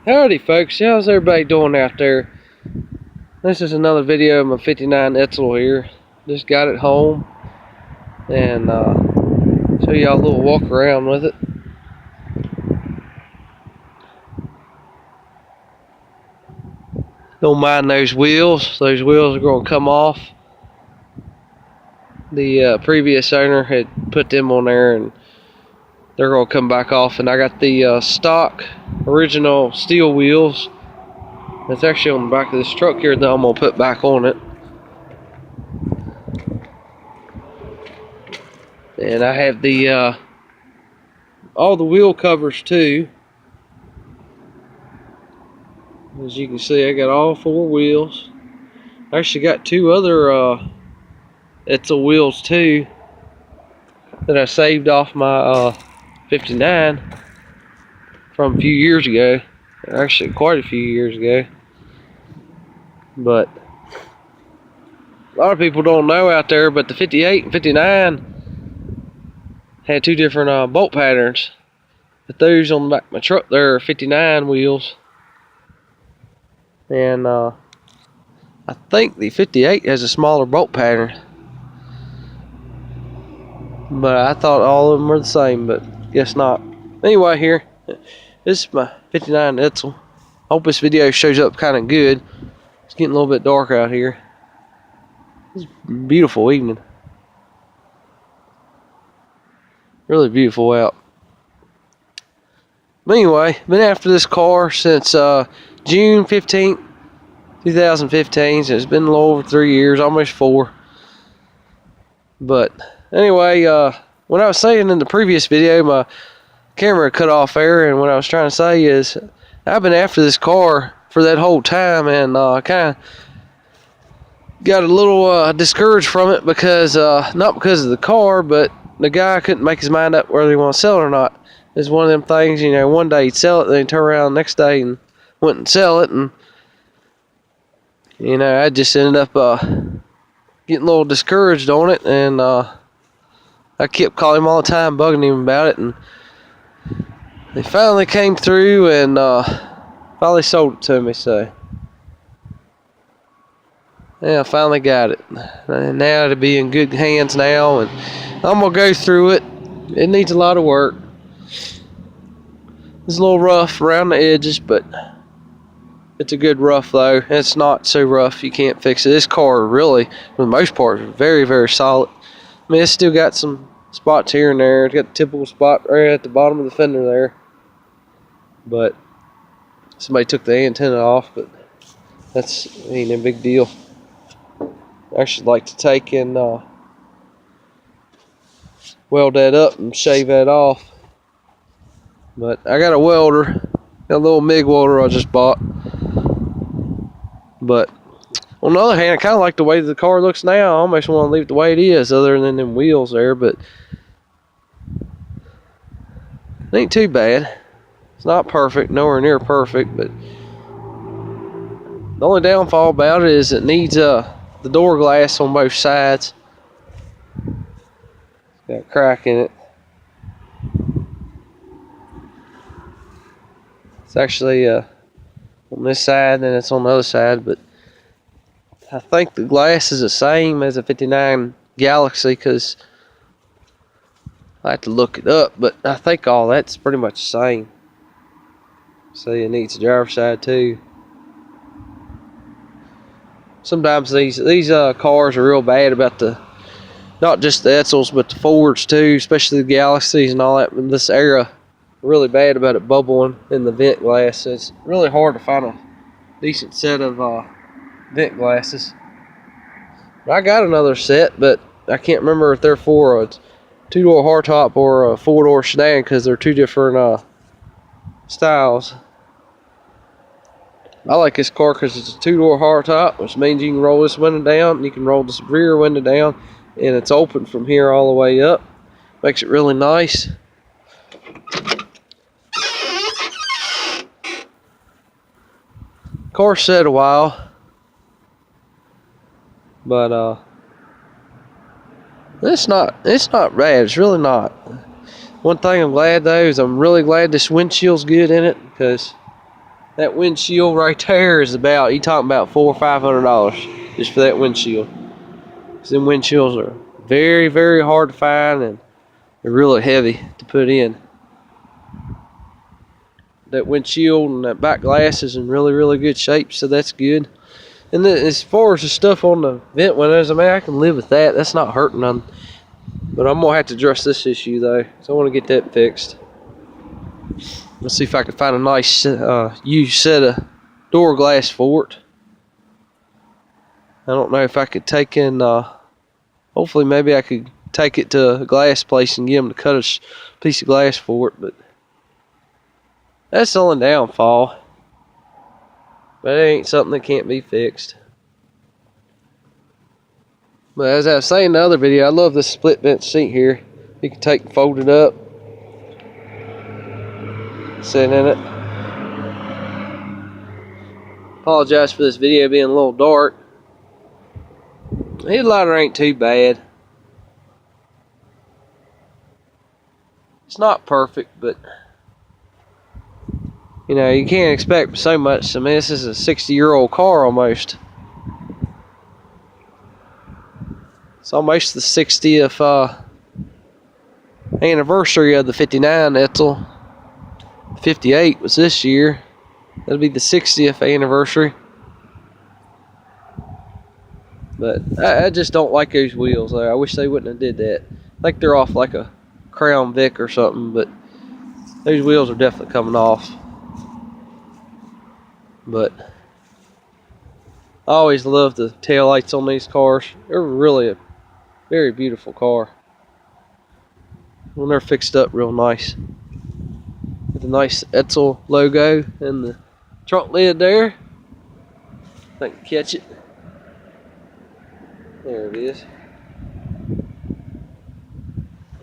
Howdy folks, how's everybody doing out there? This is another video of my 59 edsel here. Just got it home and show y'all a little walk around with it. Don't mind those wheels are going to come off. The previous owner had put them on there and they're going to come back off, and I got the stock original steel wheels. It's actually on the back of this truck here that I'm going to put back on it. And I have the all the wheel covers too. As you can see, I got all 4 wheels. I actually got 2 other edsel wheels too that I saved off my 59 from a few years ago. Actually, quite a few years ago. But a lot of people don't know out there, but the 58 and 59 had 2 different bolt patterns. But those on the back of my truck, they're 59 wheels. And I think the 58 has a smaller bolt pattern. But I thought all of them were the same, but guess not. Anyway, here, this is my 59 edsel. I hope this video shows up kind of good. It's getting a little bit dark out here. It's a beautiful evening. Really beautiful out. But anyway, been after this car since June 15th, 2015. So it's been a little over 3 years, almost 4. But anyway, when I was saying in the previous video, my camera cut off there, and what I was trying to say is I've been after this car for that whole time, and kind of got a little discouraged from it because not because of the car, but the guy couldn't make his mind up whether he want to sell it or not. It's one of them things, you know, one day he'd sell it, then he'd turn around the next day and wouldn't sell it, and you know, I just ended up getting a little discouraged on it, and I kept calling him all the time, bugging him about it, and they finally came through and finally sold it to me. So yeah, I finally got it, and now it'll be in good hands now, and I'm gonna go through it. It needs a lot of work. It's a little rough around the edges, but it's a good rough though. It's not so rough you can't fix it. This car really, for the most part, is very, very solid. I mean, it's still got some spots here and there. It's got the typical spot right at the bottom of the fender there. But somebody took the antenna off, but that's ain't a big deal. I actually like to take and weld that up and shave that off. But I got a welder, got a little MIG welder I just bought. But on the other hand, I kind of like the way the car looks now. I almost want to leave it the way it is, other than them wheels there. But it ain't too bad. It's not perfect, nowhere near perfect. But the only downfall about it is it needs the door glass on both sides. It's got a crack in it. It's actually on this side, and it's on the other side, but I think the glass is the same as a 59 Galaxy, because I have to look it up, but I think all that's pretty much the same. So it needs the driver's side too. Sometimes these cars are real bad about not just the edsels, but the Fords too, especially the Galaxies and all that in this era. Really bad about it bubbling in the vent glass. So it's really hard to find a decent set of vent glasses. I got another set, but I can't remember if they're for a 2-door hardtop or a 4-door sedan, because they're 2 different styles. I like this car because it's a 2-door hardtop, which means you can roll this window down, and you can roll this rear window down, and it's open from here all the way up. Makes it really nice. Car sat a while, but it's not bad. It's really not. One thing I'm glad though is I'm really glad this windshield's good in it, because that windshield right there is about, you talking about $400 or $500 just for that windshield. Because them windshields are very, very hard to find, and they're really heavy to put in. That windshield and that back glass is in really, really good shape, so that's good. And as far as the stuff on the vent windows, I mean, I can live with that. That's not hurting none. But I'm gonna have to address this issue though, so I want to get that fixed. Let's see if I can find a nice used set of door glass for it. I don't know if I could take in. Hopefully, maybe I could take it to a glass place and get them to cut a piece of glass for it. But that's the only downfall. But it ain't something that can't be fixed. But as I was saying in the other video, I love this split vent seat here. You can take and fold it up, sit in it. Apologize for this video being a little dark. The headliner ain't too bad. It's not perfect, but you know, you can't expect so much. I mean, this is a 60-year-old car almost. It's almost the 60th anniversary of the 59 edsel. 58 was this year. That'll be the 60th anniversary. But I just don't like those wheels though. I wish they wouldn't have did that. I think they're off like a Crown Vic or something, but those wheels are definitely coming off. But I always love the taillights on these cars. They're really a very beautiful car. When they're fixed up real nice. With the nice edsel logo and the trunk lid there. If I can catch it. There it is.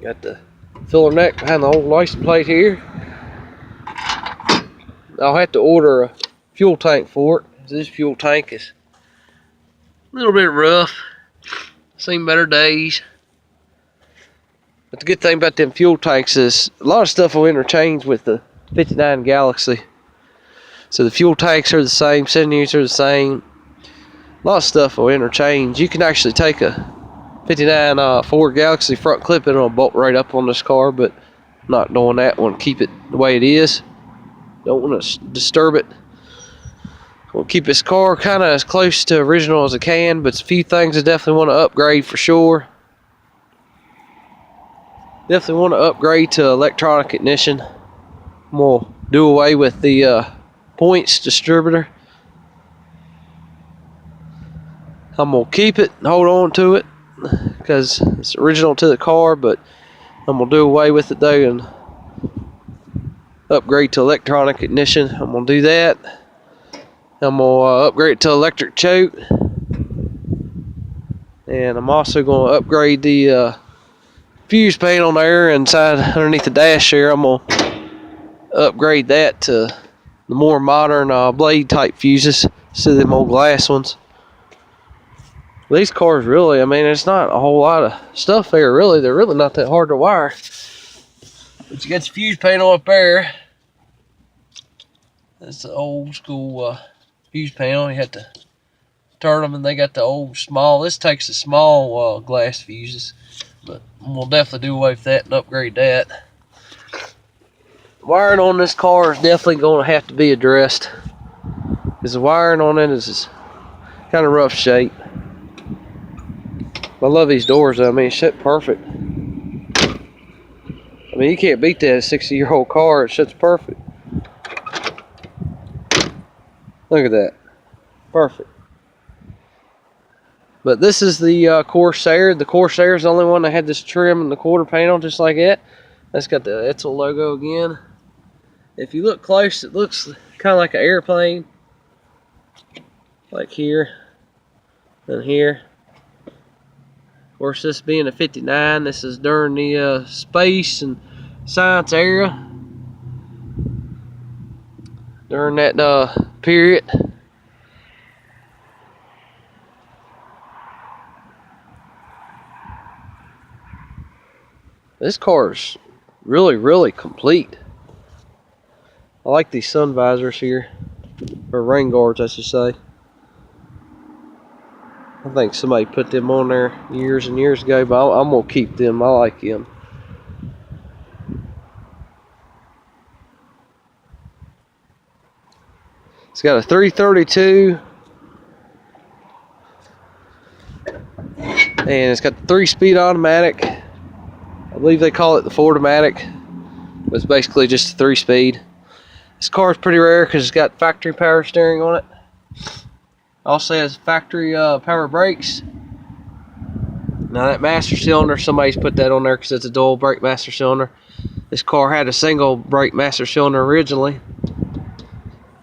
Got the filler neck behind the old license plate here. I'll have to order a fuel tank for it. This fuel tank is a little bit rough. Seen better days. But the good thing about them fuel tanks is a lot of stuff will interchange with the 59 Galaxy. So the fuel tanks are the same, cylinders are the same. A lot of stuff will interchange. You can actually take a 59 Ford Galaxy front clip and it'll bolt right up on this car, but I'm not doing that. I want to keep it the way it is. Don't want to disturb it. We'll keep this car kind of as close to original as I can, but a few things I definitely want to upgrade for sure. Definitely want to upgrade to electronic ignition. I'm going to do away with the points distributor. I'm going to keep it and hold on to it because it's original to the car, but I'm going to do away with it though and upgrade to electronic ignition. I'm going to do that. I'm going to upgrade to electric choke. And I'm also going to upgrade the fuse panel there inside underneath the dash here. I'm going to upgrade that to the more modern blade type fuses instead of them old glass ones. These cars really, I mean, it's not a whole lot of stuff there really. They're really not that hard to wire. But you got the fuse panel up there. That's the old school fuse panel. You have to turn them, and they got the old small. This takes the small glass fuses, but we'll definitely do away with that and upgrade that. Wiring on this car is definitely going to have to be addressed, because the wiring on it is kind of rough shape. I love these doors though. I mean, it's shut perfect. I mean, you can't beat that 60-year-old car. It shuts perfect. Look at that. Perfect. But this is the Corsair. The Corsair is the only one that had this trim and the quarter panel just like that. That's got the edsel logo again. If you look close, it looks kind of like an airplane. Like here and here. Of course, this being a 59, this is during the space and science era. During that period. This car's really complete. I like these sun visors here, or rain guards I should say. I think somebody put them on there years and years ago, but I'm gonna keep them. I like them. It's got a 332, and it's got the 3-speed automatic. I believe they call it the Ford-O-Matic, but it's basically just a 3-speed. This car is pretty rare because it's got factory power steering on it. Also has factory power brakes. Now that master cylinder, somebody's put that on there because it's a dual brake master cylinder. This car had a single brake master cylinder originally,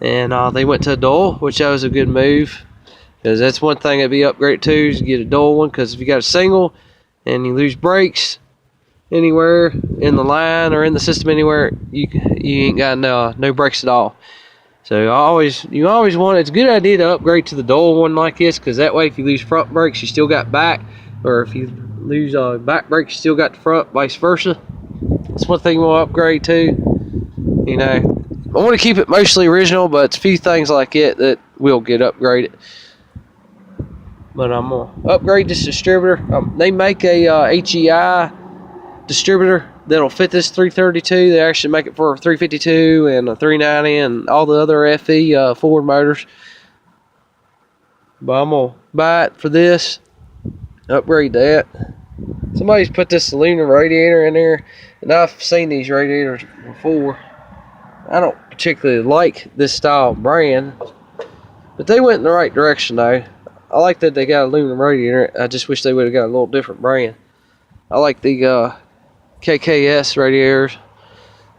and they went to a dual, which that was a good move, because that's one thing that'd be upgraded to, is get a dual one, because if you got a single and you lose brakes anywhere in the line or in the system anywhere, you ain't got no brakes at all. So you always want, it's a good idea to upgrade to the dual one like this, because that way if you lose front brakes you still got back, or if you lose back brakes you still got the front, vice versa. That's one thing we'll upgrade to. You know, I want to keep it mostly original, but it's a few things like it that will get upgraded. But I'm gonna upgrade this distributor. They make a HEI distributor that'll fit this 332. They actually make it for a 352 and a 390 and all the other FE Ford motors. But I'm gonna buy it for this, upgrade that. Somebody's put this aluminum radiator in there, and I've seen these radiators before. I don't particularly like this style brand, but they went in the right direction though. I like that they got aluminum radiator. I just wish they would have got a little different brand. I like the KKS radiators,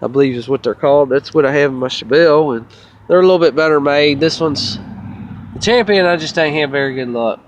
I believe is what they're called. That's what I have in my Chevelle, and they're a little bit better made. This one's the Champion. I just ain't had very good luck.